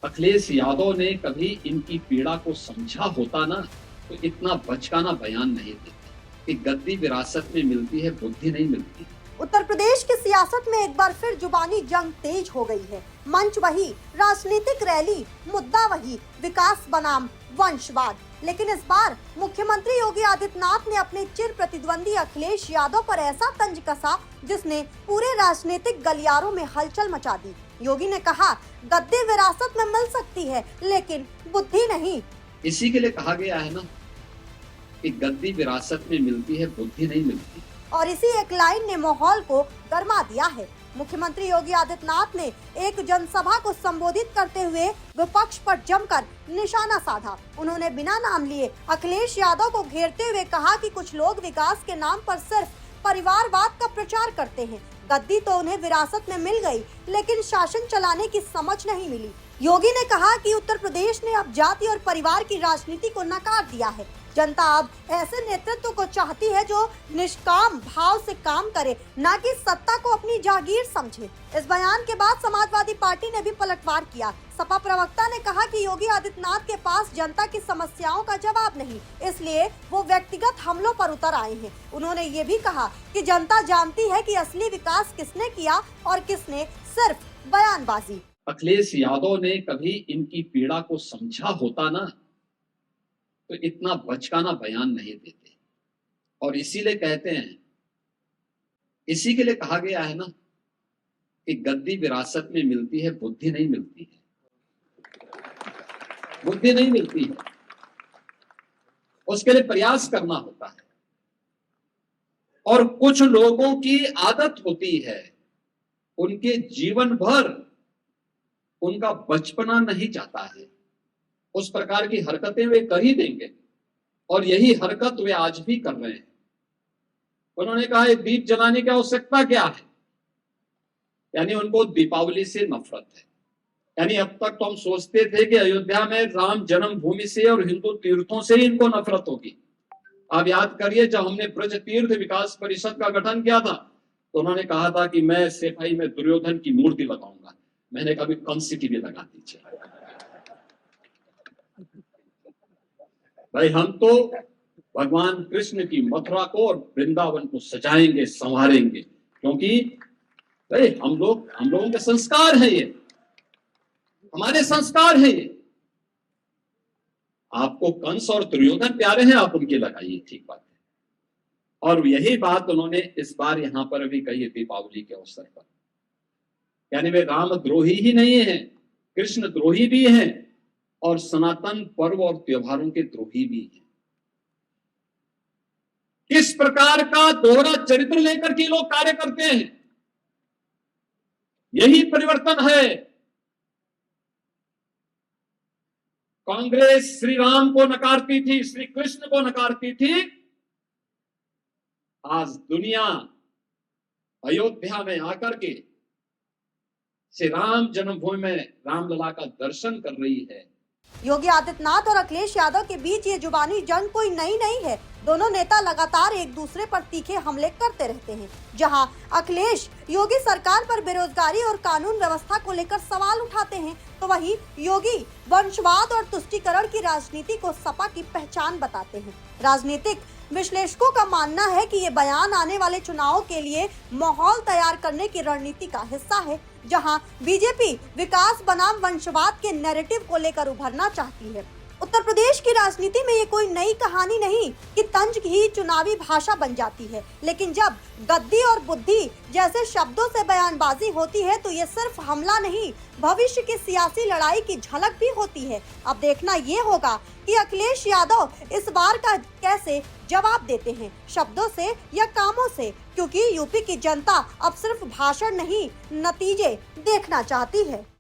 अखिलेश यादव ने कभी इनकी पीड़ा को समझा होता ना, तो इतना बचकाना बयान नहीं देते कि गद्दी विरासत में मिलती है, बुद्धि नहीं मिलती। उत्तर प्रदेश की सियासत में एक बार फिर जुबानी जंग तेज हो गई है। मंच वही, राजनीतिक रैली, मुद्दा वही, विकास बनाम वंशवाद। लेकिन इस बार मुख्यमंत्री योगी आदित्यनाथ ने अपने चिर प्रतिद्वंदी अखिलेश यादव पर ऐसा तंज कसा जिसने पूरे राजनीतिक गलियारों में हलचल मचा दी। योगी ने कहा, गद्दी विरासत में मिल सकती है लेकिन बुद्धि नहीं। इसी के लिए कहा गया है ना कि गद्दी विरासत में मिलती है, बुद्धि नहीं मिलती। और इसी एक लाइन ने माहौल को गरमा दिया है। मुख्यमंत्री योगी आदित्यनाथ ने एक जनसभा को संबोधित करते हुए विपक्ष पर जमकर निशाना साधा। उन्होंने बिना नाम लिए अखिलेश यादव को घेरते हुए कहा कि कुछ लोग विकास के नाम पर सिर्फ परिवारवाद का प्रचार करते हैं। गद्दी तो उन्हें विरासत में मिल गई, लेकिन शासन चलाने की समझ नहीं मिली। योगी ने कहा कि उत्तर प्रदेश ने अब जाति और परिवार की राजनीति को नकार दिया है। जनता अब ऐसे नेतृत्व को चाहती है जो निष्काम भाव से काम करे, न कि सत्ता को अपनी जागीर समझे। इस बयान के बाद समाजवादी पार्टी ने भी पलटवार किया। सपा प्रवक्ता ने कहा कि योगी आदित्यनाथ के पास जनता की समस्याओं का जवाब नहीं, इसलिए वो व्यक्तिगत हमलों पर उतर आए हैं। उन्होंने ये भी कहा कि जनता जानती है कि असली विकास किसने किया और किसने सिर्फ बयानबाजी। अखिलेश यादव ने कभी इनकी पीड़ा को समझा होता ना, तो इतना बचकाना बयान नहीं देते। और इसीलिए कहते हैं, इसी के लिए कहा गया है ना कि गद्दी विरासत में मिलती है, बुद्धि नहीं मिलती है। बुद्धि नहीं मिलती है, उसके लिए प्रयास करना होता है। और कुछ लोगों की आदत होती है, उनके जीवन भर उनका बचपना नहीं जाता है। उस प्रकार की हरकतें वे कर ही देंगे, और यही हरकत वे आज भी कर रहे हैं। उन्होंने कहा, दीप जलाने की आवश्यकता क्या है? यानी उनको दीपावली से नफरत है। यानी अब तक तो हम सोचते थे कि अयोध्या में राम जन्मभूमि से और हिंदू तीर्थों से ही इनको नफरत होगी। आप याद करिए, जब हमने ब्रज तीर्थ विकास परिषद का गठन किया था तो उन्होंने कहा था कि मैं सेफाई में दुर्योधन की मूर्ति लगाऊंगा। मैंने कभी कंसी की भी लगा दीजिए भाई। हम तो भगवान कृष्ण की मथुरा को और वृंदावन को सजाएंगे, संवारेंगे, क्योंकि भाई हम लोगों के संस्कार है, ये हमारे संस्कार है। ये आपको कंस और दुर्योधन प्यारे हैं, आप उनकी लगाइए, ठीक बात है। और यही बात उन्होंने इस बार यहां पर भी कही दीपावली के अवसर पर। यानी वे रामद्रोही ही नहीं है, कृष्ण द्रोही भी हैं और सनातन पर्व और त्योहारों के द्रोही भी हैं। किस प्रकार का दोहरा चरित्र लेकर के लोग कार्य करते हैं, यही परिवर्तन है। कांग्रेस श्री राम को नकारती थी, श्री कृष्ण को नकारती थी। आज दुनिया अयोध्या में आकर के श्री राम जन्मभूमि में रामलला का दर्शन कर रही है। योगी आदित्यनाथ और अखिलेश यादव के बीच ये जुबानी जंग कोई नई नहीं है। दोनों नेता लगातार एक दूसरे पर तीखे हमले करते रहते हैं। जहां अखिलेश योगी सरकार पर बेरोजगारी और कानून व्यवस्था को लेकर सवाल उठाते हैं, तो वहीं योगी वंशवाद और तुष्टीकरण की राजनीति को सपा की पहचान बताते हैं। राजनीतिक विश्लेषकों का मानना है कि ये बयान आने वाले चुनावों के लिए माहौल तैयार करने की रणनीति का हिस्सा है, जहां बीजेपी विकास बनाम वंशवाद के नैरेटिव को लेकर उभरना चाहती है। उत्तर प्रदेश की राजनीति में ये कोई नई कहानी नहीं कि तंज ही चुनावी भाषा बन जाती है, लेकिन जब गद्दी और बुद्धि जैसे शब्दों से बयानबाजी होती है तो ये सिर्फ हमला नहीं, भविष्य की सियासी लड़ाई की झलक भी होती है। अब देखना ये होगा कि अखिलेश यादव इस बार का कैसे जवाब देते हैं, शब्दों से या कामों से, क्योंकि यूपी की जनता अब सिर्फ भाषण नहीं, नतीजे देखना चाहती है।